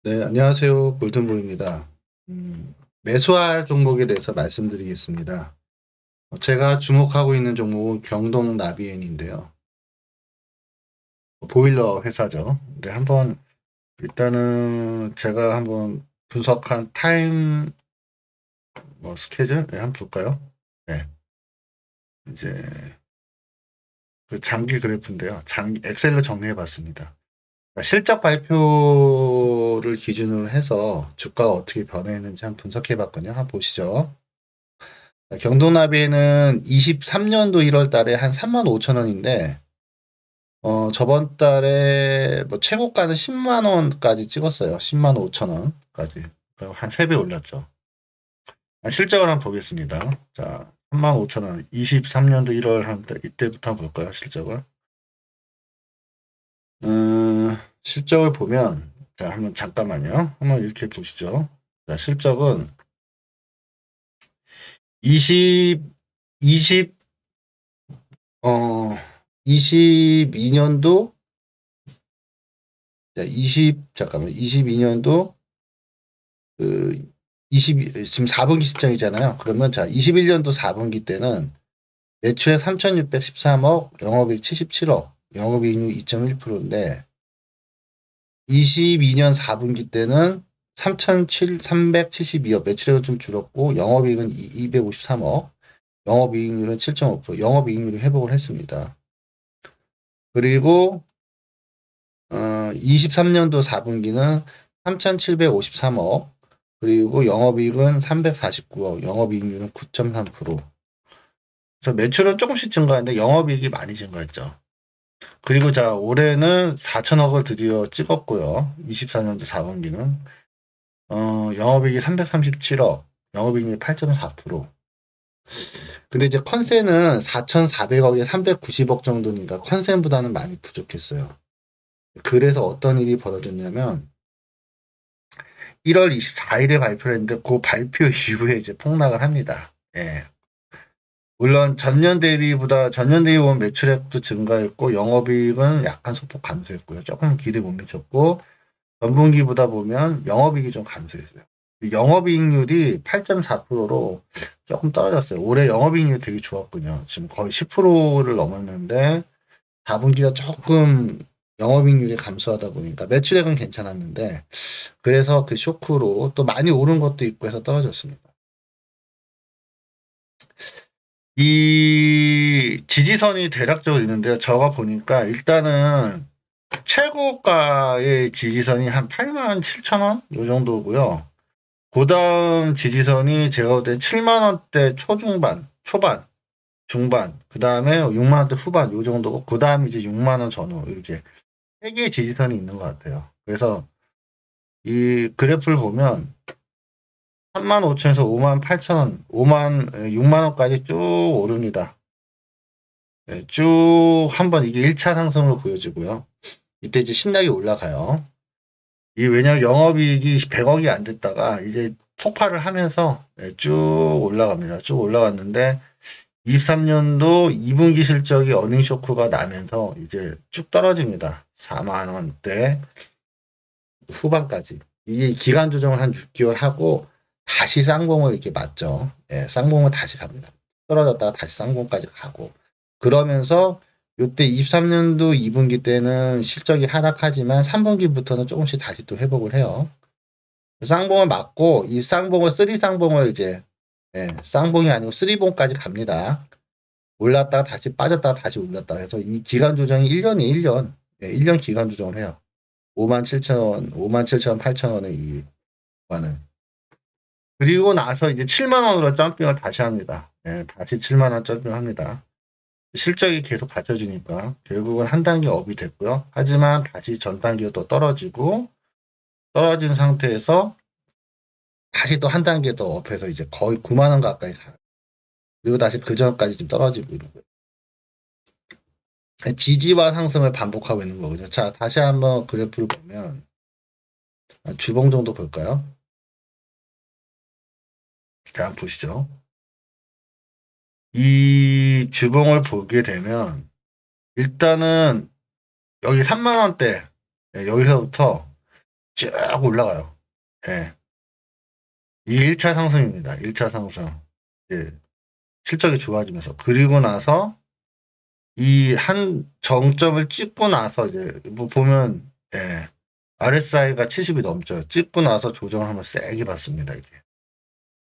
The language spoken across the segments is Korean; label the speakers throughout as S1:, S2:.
S1: 네, 안녕하세요. 골든보입니다. 매수할 종목에 대해서 말씀드리겠습니다. 제가 주목하고 있는 종목은 경동나비엔인데요. 보일러 회사죠. 근데 일단은 제가 한번 분석한 타임 스케줄? 네, 한번 볼까요? 네, 이제 그 장기 그래프인데요. 엑셀로 정리해 봤습니다. 실적 발표를 기준으로 해서 주가가 어떻게 변화했는지 한번 분석해 봤거든요. 한번 보시죠. 경동나비에는 23년도 1월 달에 한 35,000원인데, 저번 달에 최고가는 10만 원까지 찍었어요. 10만 5천 원까지. 한 3배 올랐죠. 실적을 한번 보겠습니다. 자, 3만 5천 원. 23년도 1월 이때부터 한번 볼까요? 실적을. 실적을 보면, 자, 한번 잠깐만요. 한번 이렇게 보시죠. 자, 실적은 20, 20, 22년도 자, 22년도 그 지금 4분기 실적이잖아요. 그러면 자, 21년도 4분기 때는 매출액 3,613억, 영업이익 77억, 영업이익률 2.1%인데 22년 4분기 때는 3,372억, 매출액은 좀 줄었고 영업이익은 253억, 영업이익률은 7.5%, 영업이익률이 회복을 했습니다. 그리고 23년도 4분기는 3,753억, 그리고 영업이익은 349억, 영업이익률은 9.3%. 그래서 매출은 조금씩 증가했는데 영업이익이 많이 증가했죠. 그리고 자, 올해는 4천억을 드디어 찍었고요. 24년도 4분기는. 영업이익이 337억, 영업이익률 8.4%. 근데 이제 컨센은 4,400억에 390억 정도니까 컨센보다는 많이 부족했어요. 그래서 어떤 일이 벌어졌냐면, 1월 24일에 발표를 했는데 그 발표 이후에 이제 폭락을 합니다. 예. 물론 전년 대비 보면 매출액도 증가했고 영업이익은 약간 소폭 감소했고요. 조금 기대 못 미쳤고 전분기보다 보면 영업이익이 좀 감소했어요. 영업이익률이 8.4%로 조금 떨어졌어요. 올해 영업이익률 되게 좋았군요. 지금 거의 10%를 넘었는데 4분기가 조금 영업이익률이 감소하다 보니까 매출액은 괜찮았는데 그래서 그 쇼크로 또 많이 오른 것도 있고 해서 떨어졌습니다. 이 지지선이 대략적으로 있는데요. 저가 보니까 일단은 최고가의 지지선이 한 8만 7천 원? 요 정도고요. 그 다음 지지선이 제가 볼 때 7만 원대 초중반, 초반, 중반, 그 다음에 6만 원대 후반 요 정도고, 그 다음 이제 6만 원 전후 이렇게 세 개의 지지선이 있는 것 같아요. 그래서 이 그래프를 보면 3만 5천에서 5만 8천 원, 6만 원까지 쭉 오릅니다. 네, 쭉 한번 이게 1차 상승으로 보여지고요. 이때 이제 신나게 올라가요. 이 왜냐면 영업이익이 100억이 안 됐다가 이제 폭발을 하면서 쭉 올라갑니다. 쭉 올라갔는데 23년도 2분기 실적이 어닝 쇼크가 나면서 이제 쭉 떨어집니다. 4만 원대 후반까지. 이 기간 조정을 한 6개월 하고 다시 쌍봉을 이렇게 맞죠. 예, 쌍봉을 다시 갑니다. 떨어졌다가 다시 쌍봉까지 가고 그러면서 요때 23년도 2분기 때는 실적이 하락하지만 3분기부터는 조금씩 다시 또 회복을 해요. 쌍봉을 맞고 이 쌍봉을 쓰리 쌍봉을 이제 쌍봉이 아니고 쓰리봉까지 갑니다. 올랐다가 다시 빠졌다가 다시 올랐다가 해서 이 기간 조정이 1년이 1년, 1년 기간 조정을 해요. 5만 7천 원, 5만 7천 8천 원의 이 구간을. 그리고 나서 이제 7만 원으로 점핑을 다시 합니다. 다시 7만 원 점핑을 합니다. 실적이 계속 받쳐주니까 결국은 한 단계 업이 됐고요. 하지만 다시 전 단계가 또 떨어지고 떨어진 상태에서 다시 또 한 단계 더 업해서 이제 거의 9만 원 가까이 가요. 그리고 다시 그 전까지 좀 떨어지고 있는 거예요. 지지와 상승을 반복하고 있는 거거든요. 자, 다시 한번 그래프를 보면 주봉 정도 볼까요? 자, 한번 보시죠. 이 주봉을 보게 되면 일단은 여기 3만 원대 여기서부터 쭉 올라가요. 예. 이 1차 상승입니다. 1차 상승. 예. 실적이 좋아지면서. 그리고 나서 이 한 정점을 찍고 나서 이제 뭐 보면 예. RSI가 70이 넘죠. 찍고 나서 조정을 한번 세게 받습니다. 이게.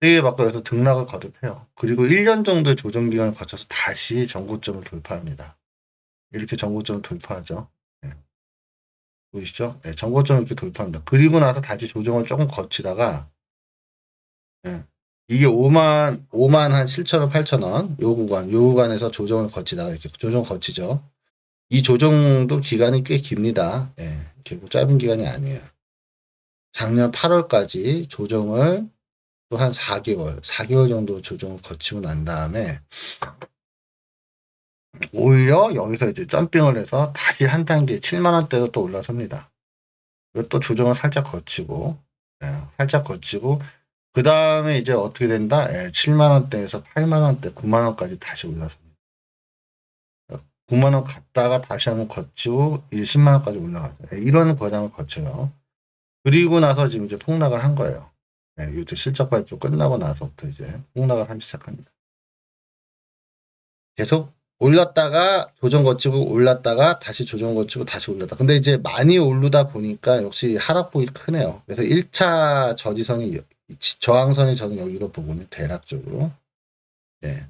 S1: 세게 받고 여기서 등락을 거듭해요. 그리고 1년 정도의 조정 기간을 거쳐서 다시 전고점을 돌파합니다. 이렇게 전고점을 돌파하죠. 예. 보이시죠? 예, 전고점을 이렇게 돌파합니다. 그리고 나서 다시 조정을 조금 거치다가 예, 이게 5만 한 7천원, 8천원 요 구간에서 조정을 거치다가 이렇게 조정 거치죠. 이 조정도 기간이 꽤 깁니다. 예, 결국 짧은 기간이 아니에요. 작년 8월까지 조정을 또 한 4개월 정도 조정을 거치고 난 다음에 오히려 여기서 이제 점핑을 해서 다시 한 단계 7만원대로 또 올라섭니다. 또 조정을 살짝 거치고, 예, 살짝 거치고, 그 다음에 이제 어떻게 된다? 예, 7만원대에서 8만원대, 9만원까지 다시 올라섭니다. 9만원 갔다가 다시 한번 거치고, 이제 10만원까지 올라가죠. 예, 이런 과정을 거쳐요. 그리고 나서 지금 이제 폭락을 한 거예요. 예, 이제 실적 발표 끝나고 나서부터 이제 폭락을 하기 시작합니다. 계속 올랐다가 조정 거치고 올랐다가 다시 조정 거치고 다시 올랐다. 근데 이제 많이 오르다 보니까 역시 하락폭이 크네요. 그래서 1차 저지선이 저항선이 저는 여기로 보고는 대략적으로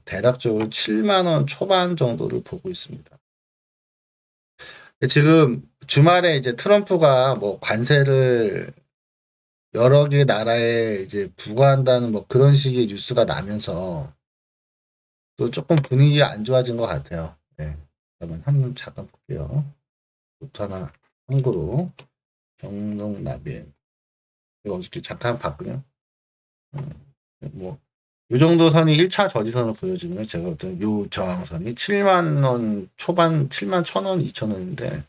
S1: 대략적으로 7만 원 초반 정도를 보고 있습니다. 지금 주말에 이제 트럼프가 뭐 관세를 여러 개 나라에 이제 부과한다는 뭐 그런 식의 뉴스가 나면서 또 조금 분위기가 안 좋아진 것 같아요. 네. 그러면 한번 잠깐 볼게요. 부터 하나 참고로 경동나비엔 이거 어저께 잠깐 봤거든요. 뭐 요 정도 선이 1차 저지선을 보여주면 제가 어떤 요 저항선이 7만 원 초반 7만 1,000원 2,000원인데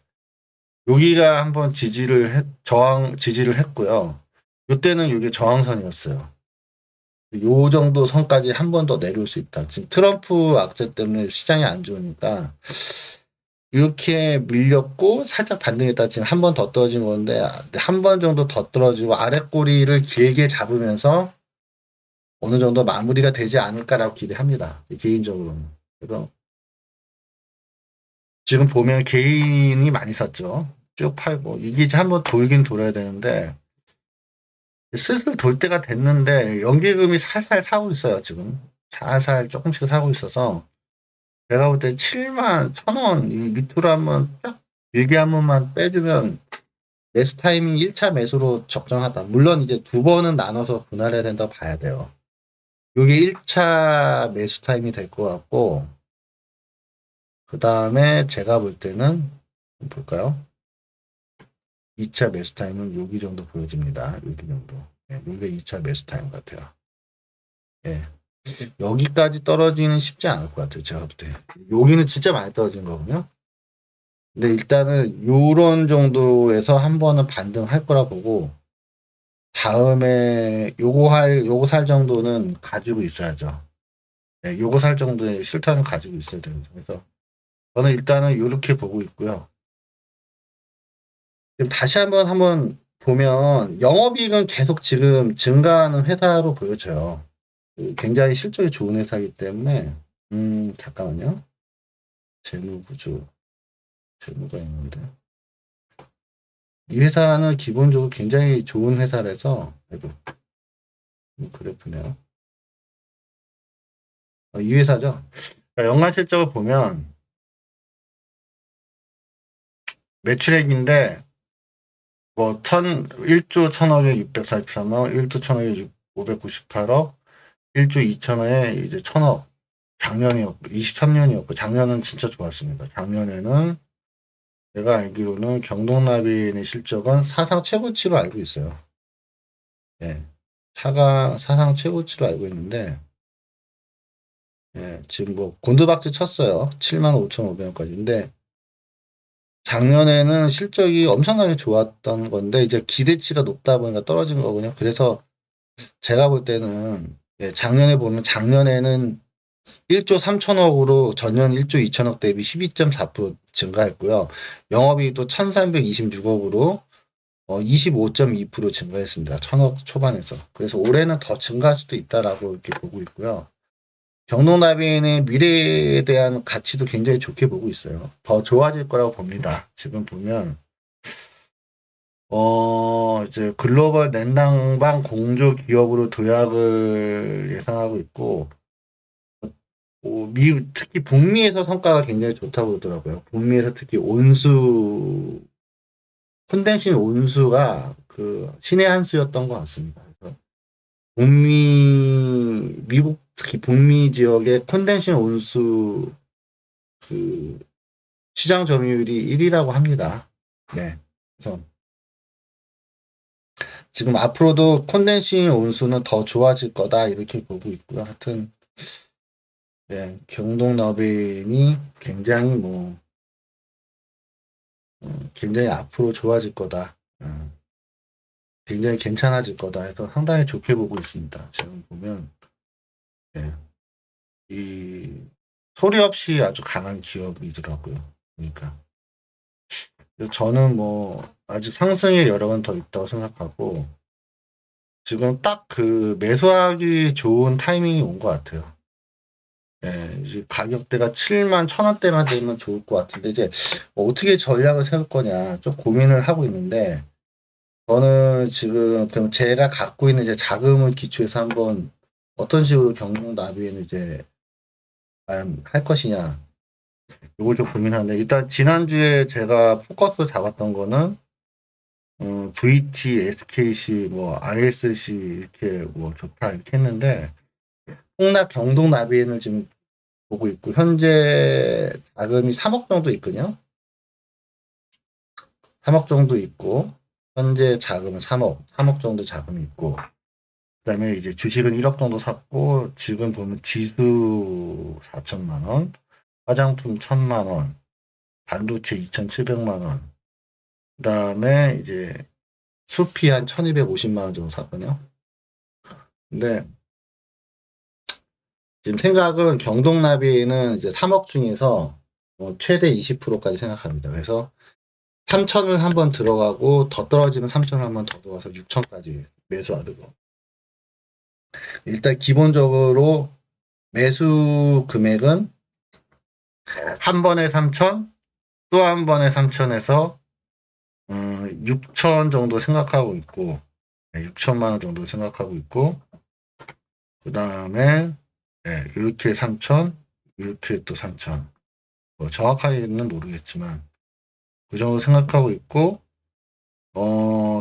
S1: 여기가 한번 지지를 했고요. 요때는 이게 저항선이었어요. 요 정도 선까지 한 번 더 내려올 수 있다. 지금 트럼프 악재 때문에 시장이 안 좋으니까 이렇게 밀렸고 살짝 반등했다. 지금 한 번 더 떨어진 건데 한 번 정도 더 떨어지고 아랫꼬리를 길게 잡으면서 어느 정도 마무리가 되지 않을까라고 기대합니다. 개인적으로는. 그래서 지금 보면 개인이 많이 샀죠. 쭉 팔고 이게 이제 한번 돌긴 돌아야 되는데 슬슬 돌 때가 됐는데 연기금이 살살 사고 있어요. 지금 살살 조금씩 사고 있어서 내가 볼 때 7만 1,000원 이 밑으로 한번 쫙 길게 한 번만 빼주면 매수 타이밍 1차 매수로 적정하다. 물론 이제 두 번은 나눠서 분할해야 된다고 봐야 돼요. 요게 1차 매수 타이밍이 될 것 같고 그 다음에 제가 볼 때는 볼까요? 2차 매수 타임은 여기 정도 보여집니다. 여기 정도. 예, 여기가 2차 매수 타임 같아요. 예. 여기까지 떨어지는 쉽지 않을 것 같아요. 제가 볼 때. 여기는 진짜 많이 떨어진 거거든요. 근데 일단은 요런 정도에서 한 번은 반등할 거라 보고 다음에 요거 살 정도는 가지고 있어야죠. 예, 요거 살 정도의 실탄은 가지고 있어야 됩니다. 그래서 저는 일단은 요렇게 보고 있고요. 지금 다시 한번 보면 영업이익은 계속 지금 증가하는 회사로 보여져요. 굉장히 실적이 좋은 회사이기 때문에 잠깐만요. 재무가 있는데 이 회사는 기본적으로 굉장히 좋은 회사라서 아이고 그래프네요. 이 회사죠. 연간 실적을 보면 매출액인데 뭐 1조 1,000억에 643억, 1조 1,000억에 598억, 1조 2천억에 이제 1,000억. 작년이었고 23년이었고 작년은 진짜 좋았습니다. 작년에는 제가 알기로는 경동나비의 실적은 사상 최고치로 알고 있어요. 예. 사상 최고치로 알고 있는데 예, 지금 뭐 곤두박질 쳤어요. 75,500원까지. 근데 작년에는 실적이 엄청나게 좋았던 건데 이제 기대치가 높다 보니까 떨어진 거거든요. 그래서 제가 볼 때는 예, 작년에는 1조 3천억으로 전년 1조 2천억 대비 12.4% 증가했고요. 영업이익도 1,326억으로 25.2% 증가했습니다. 1000억 초반에서. 그래서 올해는 더 증가할 수도 있다라고 이렇게 보고 있고요. 경동나비의 미래에 대한 가치도 굉장히 좋게 보고 있어요. 더 좋아질 거라고 봅니다. 지금 보면 이제 글로벌 냉난방 공조 기업으로 도약을 예상하고 있고, 특히 북미에서 성과가 굉장히 좋다고 그러더라고요. 북미에서 특히 콘덴싱 온수가 그 신의 한 수였던 것 같습니다. 그래서 미국 특히 북미 지역의 콘덴싱 온수 그 시장 점유율이 1위라고 합니다. 네. 그래서 지금 앞으로도 콘덴싱 온수는 더 좋아질 거다 이렇게 보고 있고요. 하여튼 네, 경동 너빈이 굉장히 굉장히 앞으로 좋아질 거다. 굉장히 괜찮아질 거다 해서 상당히 좋게 보고 있습니다. 지금 보면 네, 이 소리 없이 아주 강한 기업이더라고요. 그러니까 저는 아직 상승에 여러 번 더 있다고 생각하고 지금 딱 그 매수하기 좋은 타이밍이 온 것 같아요. 예, 이제 가격대가 7만 1,000원대만 되면 좋을 것 같은데 이제 어떻게 전략을 세울 거냐 좀 고민을 하고 있는데 저는 지금 그럼 제가 갖고 있는 이제 자금을 기초해서 한번 어떤 식으로 경동 나비에는 이제 과연 할 것이냐 이걸 좀 고민하는데 일단 지난주에 제가 포커스 잡았던 거는 VT, SKC, ISC 이렇게 좋다 이렇게 했는데 홍락 경동 나비엔을 지금 보고 있고 현재 자금이 3억 정도 있거든요. 3억 정도 있고 현재 자금은 3억 정도 자금이 있고 그다음에 이제 주식은 1억 정도 샀고 지금 보면 지수 4천만 원, 화장품 1,000만 원, 반도체 2,700만 원, 그다음에 이제 숲이 한 1,250만 원 정도 샀거든요. 근데 지금 생각은 경동나비는 이제 3억 중에서 최대 20%까지 생각합니다. 그래서 3천을 한번 들어가고 더 떨어지면 3천을 한번 더 들어가서 6천까지 매수하고 일단 기본적으로 매수 금액은 한 번에 3천 또 한 번에 3천에서 6천 정도 생각하고 있고 6천만 원 정도 생각하고 있고 그 다음에 이렇게 3천 이렇게 또 3천 정확하게는 모르겠지만 그 정도 생각하고 있고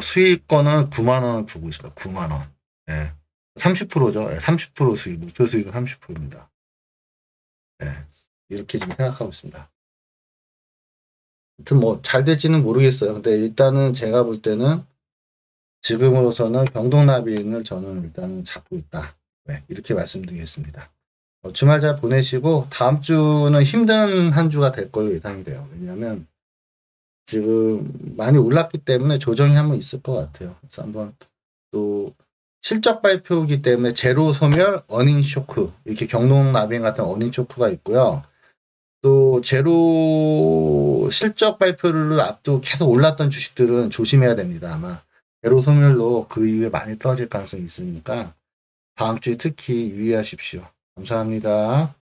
S1: 수익권은 9만 원을 보고 있습니다. 9만 원. 예. 30%죠. 30% 수익, 목표 수익은 30%입니다. 예. 이렇게 지금 생각하고 있습니다. 아무튼 잘 될지는 모르겠어요. 근데 일단은 제가 볼 때는 지금으로서는 경동나비인을 저는 일단은 잡고 있다. 네, 이렇게 말씀드리겠습니다. 주말 잘 보내시고 다음 주는 힘든 한 주가 될 걸로 예상이 돼요. 왜냐하면 지금 많이 올랐기 때문에 조정이 한번 있을 것 같아요. 그래서 한번 또 실적 발표이기 때문에 제로 소멸, 어닝 쇼크 이렇게 경동 나비인 같은 어닝 쇼크가 있고요. 또 제로 실적 발표를 앞두고 계속 올랐던 주식들은 조심해야 됩니다. 아마 제로 소멸로 그 이후에 많이 떨어질 가능성이 있으니까 다음 주에 특히 유의하십시오. 감사합니다.